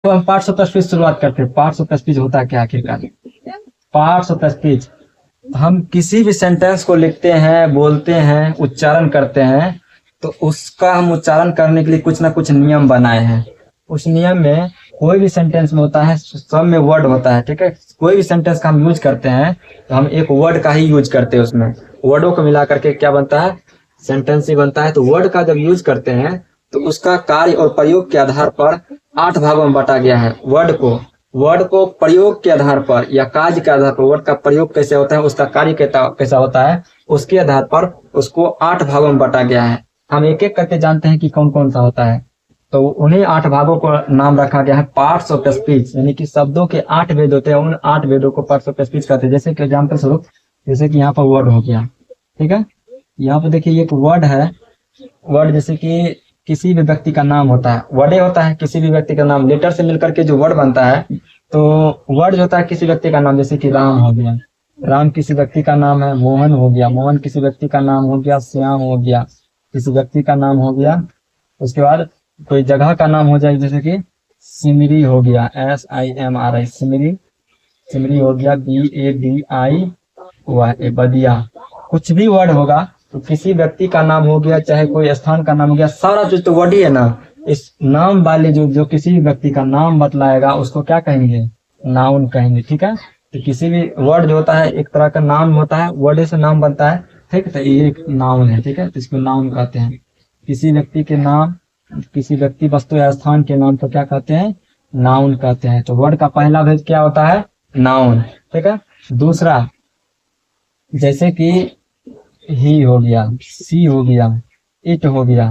तो हम parts of speech शुरुआत करते हैं। पार्ट्स ऑफ स्पीच होता है क्या आखिरकार? पार्ट्स ऑफ स्पीच, हम किसी भी सेंटेंस को लिखते हैं, बोलते हैं, उच्चारण करते हैं, तो उसका हम उच्चारण करने के लिए कुछ ना कुछ नियम बनाए हैं। उस नियम में कोई भी सेंटेंस में होता है, सब में वर्ड होता है, ठीक है। कोई भी सेंटेंस का हम यूज करते हैं तो हम एक वर्ड का ही यूज करते हैं। उसमें वर्डों को मिला करके क्या बनता है? सेंटेंस ही बनता है। तो वर्ड का जब यूज करते हैं तो उसका कार्य और प्रयोग के आधार पर 8 भागों में बांटा गया है। वर्ड को प्रयोग के आधार पर या कार्य के आधार पर, वर्ड का प्रयोग कैसे होता है, उसका कार्य कैसा होता है, उसके आधार पर उसको 8 भागों में बांटा गया है। हम एक एक करके जानते हैं कि कौन कौन सा होता है। तो उन्हीं 8 भागों को नाम रखा गया है पार्ट्स ऑफ स्पीच, यानी कि शब्दों के 8 भेद होते हैं। उन 8 भेदों को पार्ट्स ऑफ स्पीच कहते हैं। जैसे कि एग्जाम्पल स्वरूप, जैसे कि यहाँ पर वर्ड हो गया, ठीक है। यहाँ पर देखिए एक वर्ड है। वर्ड जैसे कि किसी भी व्यक्ति का नाम होता है, वर्डे होता है किसी भी व्यक्ति का नाम, लेटर से मिलकर के जो वर्ड बनता है। तो वर्ड जो होता है किसी व्यक्ति का नाम, जैसे कि राम हो गया, राम किसी व्यक्ति का नाम है। मोहन हो गया, मोहन किसी व्यक्ति का नाम हो गया। श्याम हो गया, किसी व्यक्ति का नाम हो गया। उसके बाद कोई जगह का नाम हो जाए, जैसे कि सिमरी हो गया, SIMRI, सिमरी हो गया, BADI, बदिया। कुछ भी वर्ड होगा तो किसी व्यक्ति का नाम हो गया, चाहे कोई स्थान का नाम हो गया, सारा चीज तो वर्ड ही है ना। इस नाम वाले जो किसी भी व्यक्ति का नाम बतलाएगा उसको क्या कहेंगे? नाउन कहेंगे, ठीक है। तो किसी भी वर्ड जो होता है एक तरह का नाम होता है, वर्ड से नाम बनता है, ठीक है। तो ये एक नाउन है, ठीक है। तो इसको नाउन कहते हैं। किसी व्यक्ति के नाम, किसी व्यक्ति, वस्तु या स्थान के नाम को क्या कहते हैं? नाउन कहते हैं। तो वर्ड का पहला भेद क्या होता है? नाउन, ठीक है। दूसरा, जैसे कि ही हो गया, सी हो गया, इट हो गया,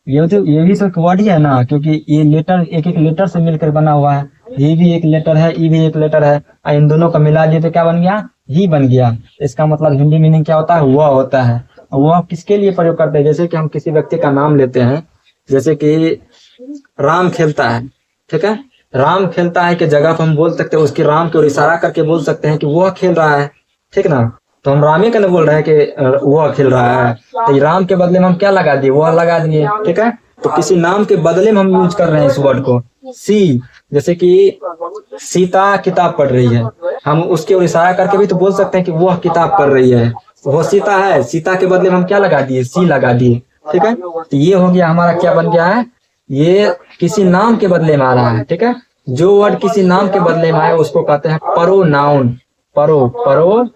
ये भी तो एक वर्ड ही है ना, क्योंकि ये लेटर एक एक लेटर से मिलकर बना हुआ है। ये भी एक लेटर है, ई भी एक लेटर है, इन दोनों का मिला दिए तो क्या बन गया? ही बन गया। इसका मतलब हिंदी मीनिंग क्या होता है? वह होता है। वह किसके लिए प्रयोग करते हैं? जैसे कि हम किसी व्यक्ति का नाम लेते हैं, जैसे कि राम खेलता है, ठीक है। राम खेलता है की जगह पर हम बोल सकते हैं, उसकी राम की ओर इशारा करके बोल सकते हैं कि वह खेल रहा है, ठीक ना। तो हम राम ही का बोल रहे हैं कि वह खेल रहा है। तो राम के बदले में हम क्या लगा दिए? वह लगा दिए, ठीक है। तो किसी नाम के बदले में हम यूज कर रहे हैं इस वर्ड को। सी, जैसे कि सीता किताब पढ़ रही है, हम उसके ओर इशारा करके भी तो बोल सकते हैं कि वह किताब पढ़ रही है। वो सीता है, सीता के बदले में हम क्या लगा दिए? सी लगा दिए, ठीक है। तो ये हो गया हमारा, क्या बन गया है? ये किसी नाम के बदले में आ रहा है, ठीक है। जो वर्ड किसी नाम के बदले में आए उसको कहते हैं प्रोनाउन। परो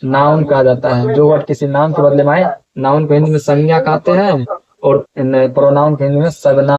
नाउन कहा जाता है। जो वर्ड किसी नाम के बदले में आए, नाउन को हिंदी में संज्ञा कहते हैं और प्रोनाउन को हिंदी में सर्वनाम।